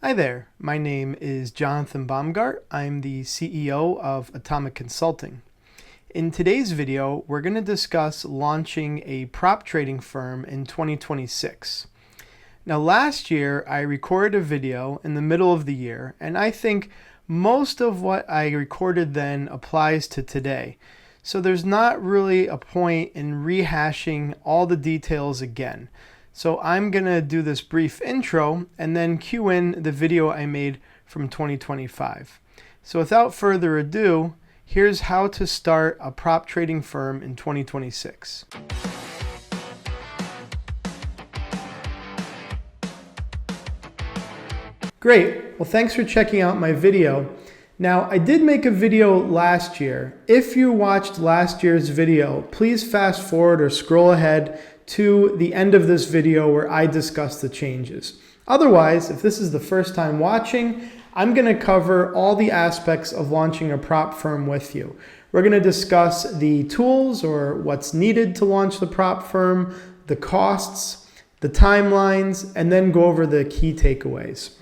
Hi there, my name is Jonathan Baumgart. I'm the CEO of Atomic Consulting. In today's video, we're going to discuss launching a prop trading firm in 2026. Now last year, I recorded a video in the middle of the year, and I think most of what I recorded then applies to today. So there's not really a point in rehashing all the details again. So I'm going to do this brief intro and then cue in the video I made from 2025. So without further ado, here's how to start a prop trading firm in 2026. Great. Well, thanks for checking out my video. Now, I did make a video last year. If you watched last year's video, please fast forward or scroll ahead to the end of this video where I discuss the changes. Otherwise, if this is the first time watching, I'm going to cover all the aspects of launching a prop firm with you. We're going to discuss the tools or what's needed to launch the prop firm, the costs, the timelines, and then go over the key takeaways.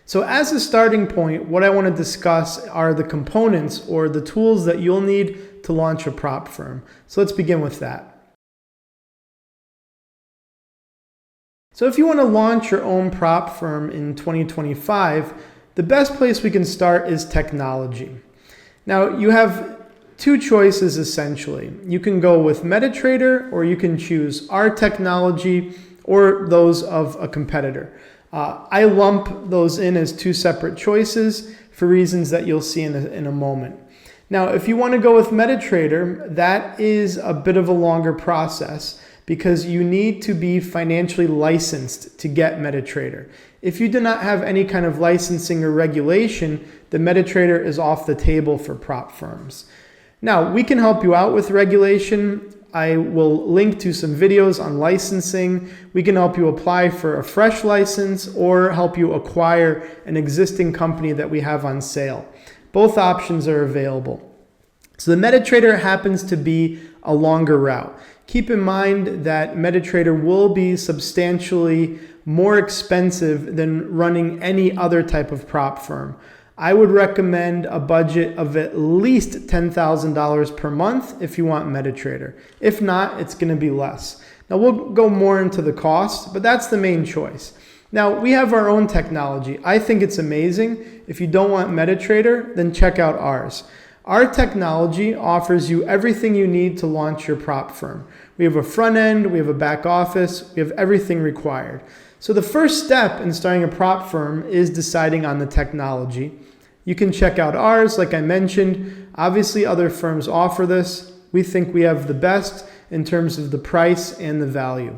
So as a starting point, what I want to discuss are the components or the tools that you'll need to launch a prop firm. So let's begin with that. So if you want to launch your own prop firm in 2025, the best place we can start is technology. Now you have two choices essentially. You can go with MetaTrader or you can choose our technology or those of a competitor. I lump those in as two separate choices for reasons that you'll see in a moment. Now, if you want to go with MetaTrader, that is a bit of a longer process because you need to be financially licensed to get MetaTrader. If you do not have any kind of licensing or regulation, the MetaTrader is off the table for prop firms. Now, we can help you out with regulation. I will link to some videos on licensing. We can help you apply for a fresh license or help you acquire an existing company that we have on sale. Both options are available. So the MetaTrader happens to be a longer route. Keep in mind that MetaTrader will be substantially more expensive than running any other type of prop firm. I would recommend a budget of at least $10,000 per month if you want MetaTrader. If not, it's going to be less. Now we'll go more into the cost, but that's the main choice. Now we have our own technology. I think it's amazing. If you don't want MetaTrader, then check out ours. Our technology offers you everything you need to launch your prop firm. We have a front end, we have a back office, we have everything required. So the first step in starting a prop firm is deciding on the technology. You can check out ours, like I mentioned. Obviously, other firms offer this. We think we have the best in terms of the price and the value.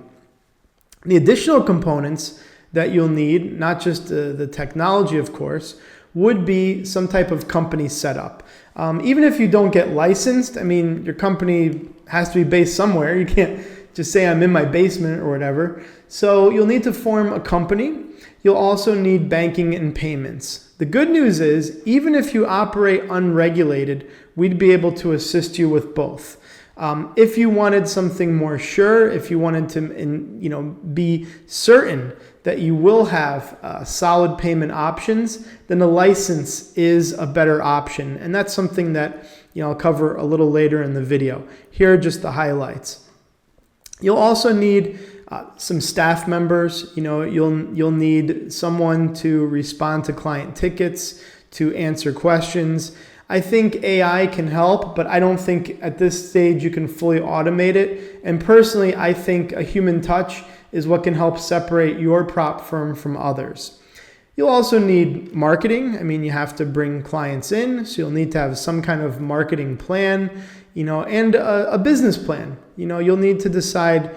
The additional components that you'll need, not just the technology, of course, would be some type of company setup. Even if you don't get licensed, I mean, your company has to be based somewhere. You can't just say I'm in my basement or whatever. So you'll need to form a company. You'll also need banking and payments. The good news is, even if you operate unregulated, we'd be able to assist you with both. If you wanted something more sure, if you wanted to be certain that you will have solid payment options, then a license is a better option. And that's something that I'll cover a little later in the video. Here are just the highlights. You'll also need some staff members. You'll need someone to respond to client tickets, to answer questions. I think AI can help, but I don't think at this stage you can fully automate it. And personally, I think a human touch is what can help separate your prop firm from others. You'll also need marketing. I mean, you have to bring clients in, so you'll need to have some kind of marketing plan, and a business plan. You'll need to decide,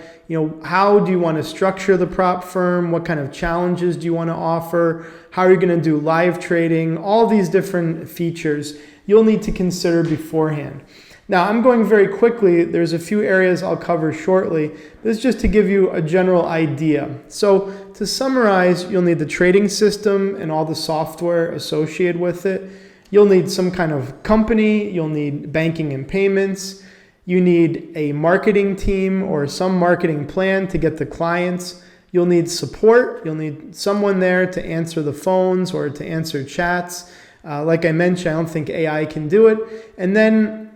how do you want to structure the prop firm? What kind of challenges do you want to offer? How are you going to do live trading? All these different features you'll need to consider beforehand. Now, I'm going very quickly. There's a few areas I'll cover shortly. This is just to give you a general idea. So to summarize, you'll need the trading system and all the software associated with it. You'll need some kind of company. You'll need banking and payments. You need a marketing team or some marketing plan to get the clients. you'll need support. You'll need someone there to answer the phones or to answer chats. Like I mentioned, I don't think AI can do it. And then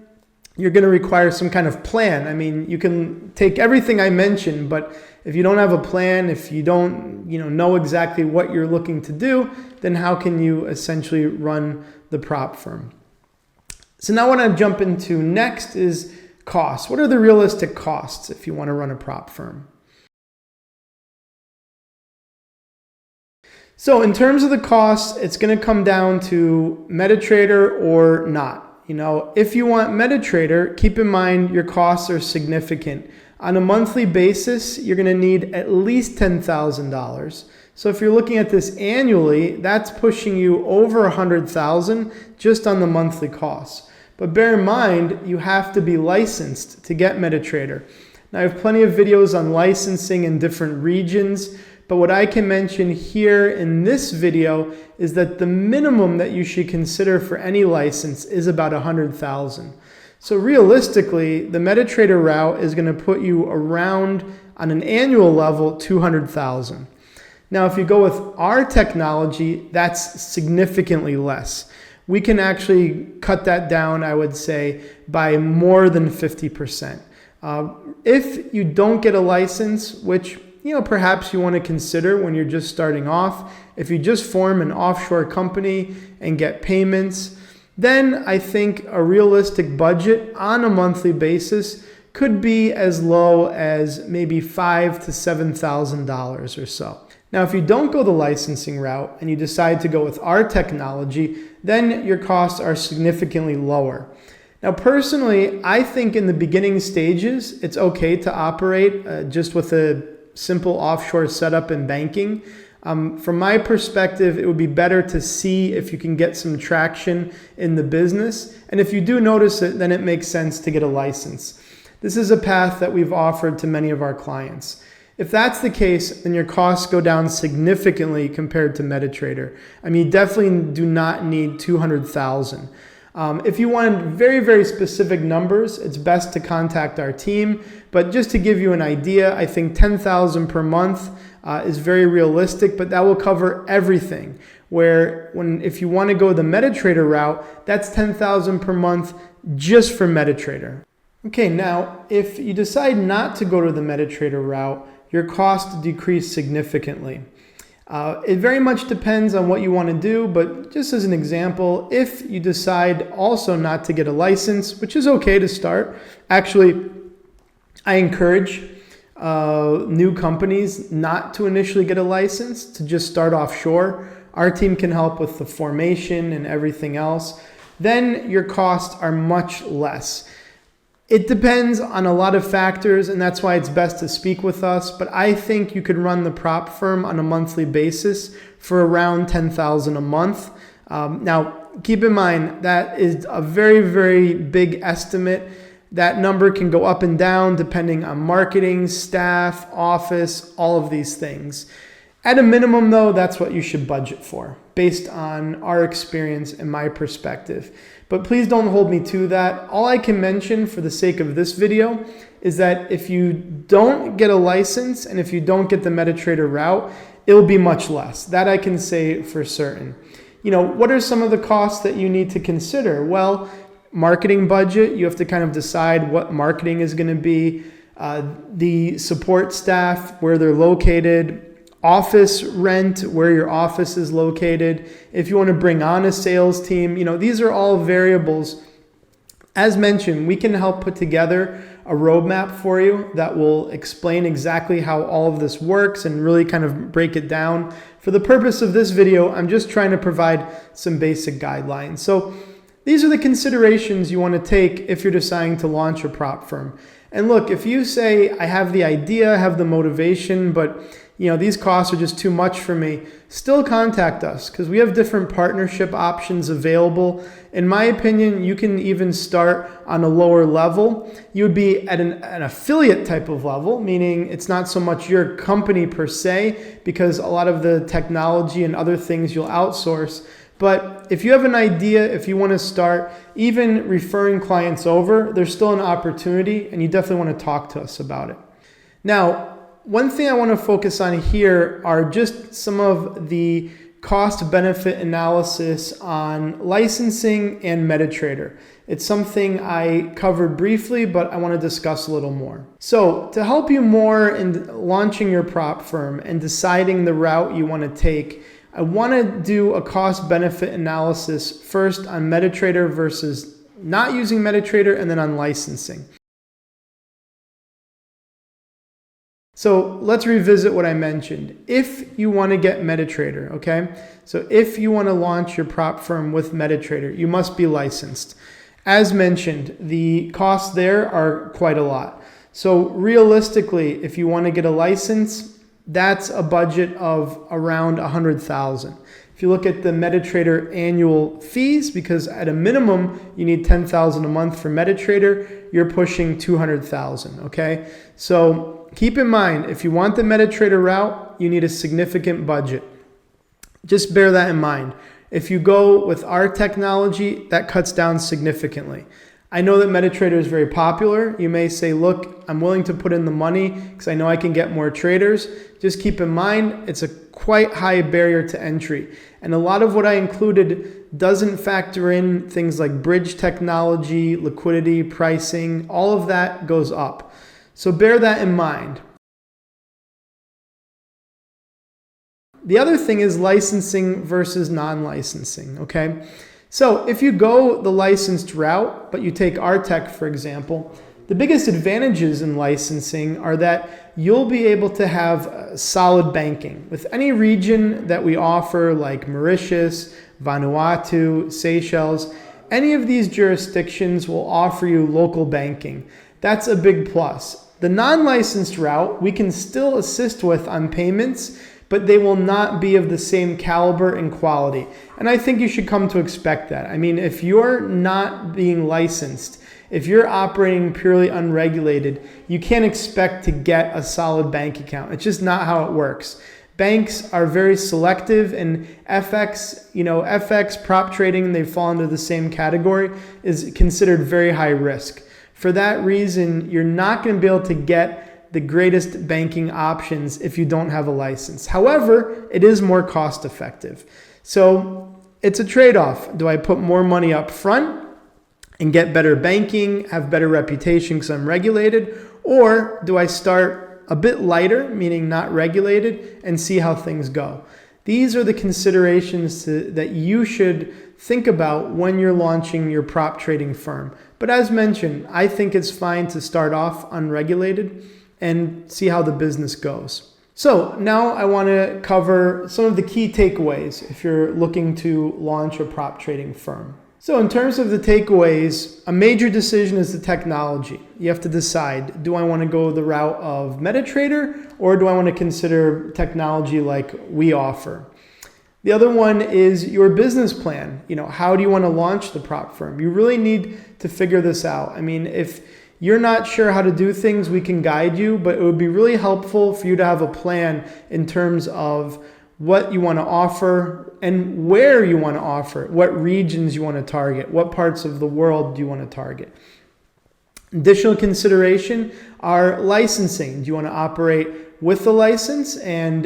you're going to require some kind of plan. I mean, you can take everything I mentioned, but if you don't have a plan, if you don't know exactly what you're looking to do, then how can you essentially run the prop firm? So now what I jump into next is costs. What are the realistic costs if you want to run a prop firm? So in terms of the costs, it's going to come down to MetaTrader or not. If you want MetaTrader, keep in mind your costs are significant. On a monthly basis, you're going to need at least $10,000. So if you're looking at this annually, that's pushing you over $100,000 just on the monthly costs. But bear in mind, you have to be licensed to get MetaTrader. Now I have plenty of videos on licensing in different regions, but what I can mention here in this video is that the minimum that you should consider for any license is about $100,000. So realistically, the MetaTrader route is going to put you around, on an annual level, $200,000. Now, if you go with our technology, that's significantly less. We can actually cut that down, I would say, by more than 50%. If you don't get a license, which perhaps you want to consider when you're just starting off, if you just form an offshore company and get payments, then I think a realistic budget on a monthly basis could be as low as maybe $5,000 to $7,000 or so. Now, if you don't go the licensing route and you decide to go with our technology, then your costs are significantly lower. Now, personally, I think in the beginning stages, it's okay to operate just with a simple offshore setup and banking. From my perspective, it would be better to see if you can get some traction in the business. And if you do notice it, then it makes sense to get a license. This is a path that we've offered to many of our clients. If that's the case, then your costs go down significantly compared to MetaTrader. I mean, you definitely do not need $200,000. If you want very, very specific numbers, it's best to contact our team. But just to give you an idea, I think $10,000 per month is very realistic, but that will cover everything. If you want to go the MetaTrader route, that's $10,000 per month just for MetaTrader. Okay, now if you decide not to go to the MetaTrader route, your costs decrease significantly. It very much depends on what you want to do, but just as an example, if you decide also not to get a license, which is okay to start, actually, I encourage new companies not to initially get a license, to just start offshore. Our team can help with the formation and everything else. Then your costs are much less. It depends on a lot of factors, and that's why it's best to speak with us. But I think you could run the prop firm on a monthly basis for around $10,000 a month. Now, keep in mind, that is a very, very big estimate. That number can go up and down depending on marketing, staff, office, all of these things. At a minimum, though, that's what you should budget for, based on our experience and my perspective. But please don't hold me to that. All I can mention for the sake of this video is that if you don't get a license and if you don't get the MetaTrader route, it'll be much less. That I can say for certain. What are some of the costs that you need to consider? Well, marketing budget, you have to kind of decide what marketing is going to be, the support staff, where they're located, office rent, where your office is located, if you want to bring on a sales team, these are all variables. As mentioned, we can help put together a roadmap for you that will explain exactly how all of this works and really kind of break it down. For the purpose of this video, I'm just trying to provide some basic guidelines. So these are the considerations you want to take if you're deciding to launch a prop firm. And look, if you say, I have the idea, I have the motivation, but these costs are just too much for me, still contact us because we have different partnership options available. In my opinion, you can even start on a lower level. You would be at an affiliate type of level, meaning it's not so much your company per se, because a lot of the technology and other things you'll outsource. But if you have an idea, if you want to start even referring clients over, there's still an opportunity, and you definitely want to talk to us about it. Now, one thing I want to focus on here are just some of the cost-benefit analysis on licensing and MetaTrader. It's something I covered briefly, but I want to discuss a little more. So to help you more in launching your prop firm and deciding the route you want to take, I want to do a cost-benefit analysis first on MetaTrader versus not using MetaTrader, and then on licensing. So let's revisit what I mentioned. If you want to get MetaTrader, okay? So if you want to launch your prop firm with MetaTrader, you must be licensed. As mentioned, the costs there are quite a lot. So realistically, if you want to get a license, that's a budget of around $100,000. If you look at the MetaTrader annual fees, because at a minimum you need $10,000 a month for MetaTrader, you're pushing $200,000, okay? So keep in mind, if you want the MetaTrader route, you need a significant budget. Just bear that in mind. If you go with our technology, that cuts down significantly. I know that MetaTrader is very popular. You may say, look, I'm willing to put in the money because I know I can get more traders. Just keep in mind, it's a quite high barrier to entry. And a lot of what I included doesn't factor in things like bridge technology, liquidity, pricing, all of that goes up. So bear that in mind. The other thing is licensing versus non-licensing, okay? So if you go the licensed route, but you take our tech, for example, the biggest advantages in licensing are that you'll be able to have solid banking. With any region that we offer, like Mauritius, Vanuatu, Seychelles, any of these jurisdictions will offer you local banking. That's a big plus. The non-licensed route, we can still assist with on payments, but they will not be of the same caliber and quality. And I think you should come to expect that. I mean, if you're not being licensed, if you're operating purely unregulated, you can't expect to get a solid bank account. It's just not how it works. Banks are very selective, and FX, prop trading, they fall into the same category, is considered very high risk. For that reason, you're not going to be able to get the greatest banking options if you don't have a license. However, it is more cost effective. So it's a trade-off. Do I put more money up front and get better banking, have better reputation because I'm regulated? Or do I start a bit lighter, meaning not regulated, and see how things go? These are the considerations that you should think about when you're launching your prop trading firm. But as mentioned, I think it's fine to start off unregulated and see how the business goes. So now I want to cover some of the key takeaways if you're looking to launch a prop trading firm. So in terms of the takeaways, a major decision is the technology. You have to decide, do I want to go the route of MetaTrader, or do I want to consider technology like we offer? The other one is your business plan. How do you want to launch the prop firm? You really need to figure this out. I mean, if you're not sure how to do things, we can guide you, but it would be really helpful for you to have a plan in terms of what you want to offer and where you want to offer it, what regions you want to target, what parts of the world do you want to target. Additional consideration are licensing. Do you want to operate with the license and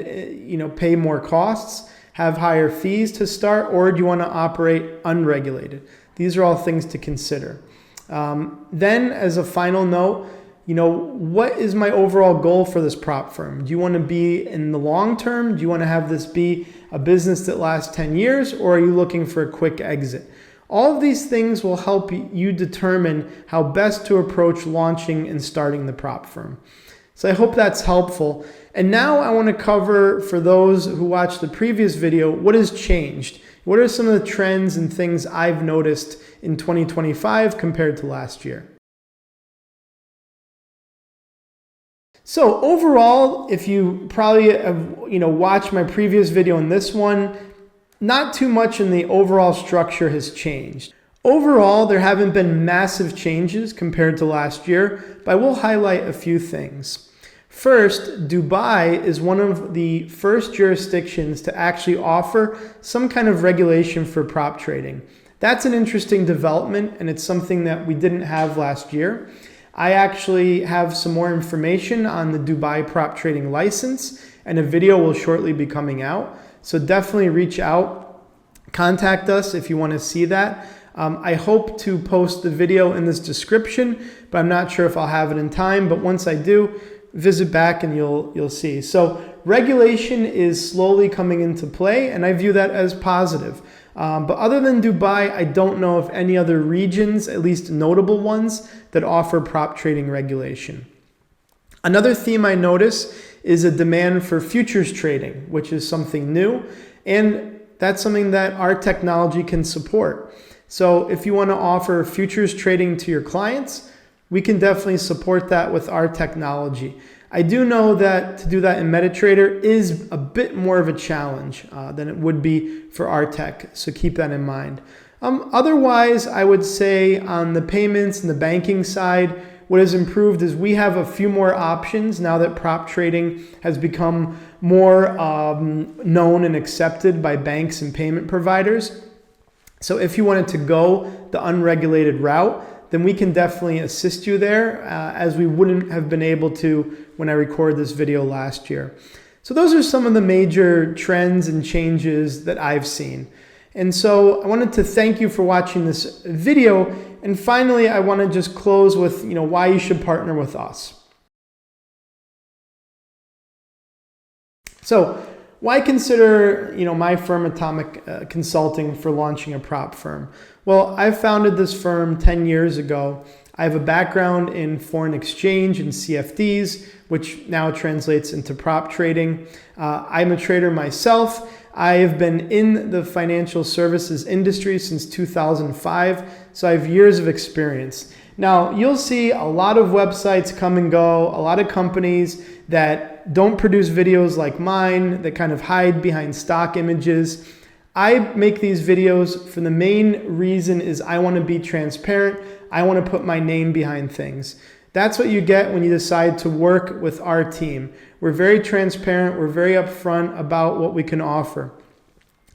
pay more costs, have higher fees to start, or do you want to operate unregulated? These are all things to consider. Then as a final note, what is my overall goal for this prop firm? Do you want to be in the long term? Do you want to have this be a business that lasts 10 years, or are you looking for a quick exit? All of these things will help you determine how best to approach launching and starting the prop firm. So I hope that's helpful. And now I want to cover, for those who watched the previous video, what has changed. What are some of the trends and things I've noticed in 2025 compared to last year? So overall, if you probably have watched my previous video and this one, not too much in the overall structure has changed. Overall, there haven't been massive changes compared to last year, but I will highlight a few things. First, Dubai is one of the first jurisdictions to actually offer some kind of regulation for prop trading. That's an interesting development, and it's something that we didn't have last year. I actually have some more information on the Dubai prop trading license, and a video will shortly be coming out. So definitely reach out, contact us if you want to see that. I hope to post the video in this description, but I'm not sure if I'll have it in time. But once I do, visit back and you'll see. So regulation is slowly coming into play, and I view that as positive. But other than Dubai, I don't know of any other regions, at least notable ones, that offer prop trading regulation. Another theme I notice is a demand for futures trading, which is something new, and that's something that our technology can support. So if you want to offer futures trading to your clients, we can definitely support that with our technology. I do know that to do that in MetaTrader is a bit more of a challenge than it would be for our tech, so keep that in mind. Otherwise, I would say on the payments and the banking side, what has improved is we have a few more options now that prop trading has become more known and accepted by banks and payment providers. So if you wanted to go the unregulated route, then we can definitely assist you there, as we wouldn't have been able to when I recorded this video last year. So those are some of the major trends and changes that I've seen. And so I wanted to thank you for watching this video. And finally, I want to just close with, why you should partner with us. So why consider, my firm Atomic Consulting for launching a prop firm? Well, I founded this firm 10 years ago. I have a background in foreign exchange and CFDs, which now translates into prop trading. I'm a trader myself. I have been in the financial services industry since 2005, so I have years of experience. Now, you'll see a lot of websites come and go, a lot of companies that don't produce videos like mine, that kind of hide behind stock images. I make these videos for the main reason is I want to be transparent. I want to put my name behind things. That's what you get when you decide to work with our team. We're very transparent. We're very upfront about what we can offer.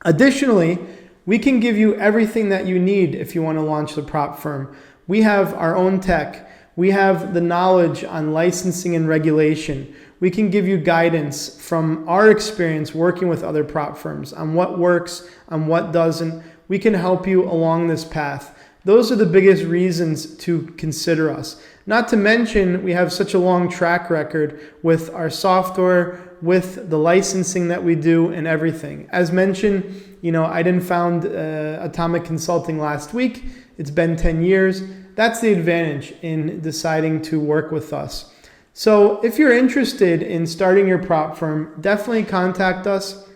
Additionally, we can give you everything that you need if you want to launch the prop firm. We have our own tech. We have the knowledge on licensing and regulation. We can give you guidance from our experience working with other prop firms on what works, on what doesn't. We can help you along this path. Those are the biggest reasons to consider us. Not to mention, we have such a long track record with our software, with the licensing that we do and everything. As mentioned, I didn't found Atomic Consulting last week. It's been 10 years. That's the advantage in deciding to work with us. So if you're interested in starting your prop firm, definitely contact us.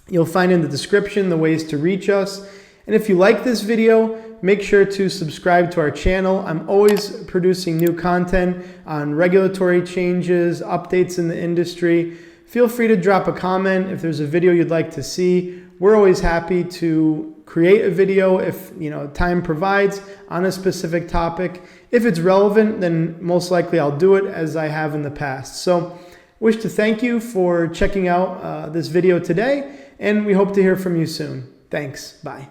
You'll find in the description the ways to reach us. And if you like this video, make sure to subscribe to our channel. I'm always producing new content on regulatory changes, updates in the industry. Feel free to drop a comment if there's a video you'd like to see. We're always happy to create a video if time provides on a specific topic. If it's relevant, then most likely I'll do it as I have in the past. So wish to thank you for checking out this video today, and we hope to hear from you soon. Thanks. Bye.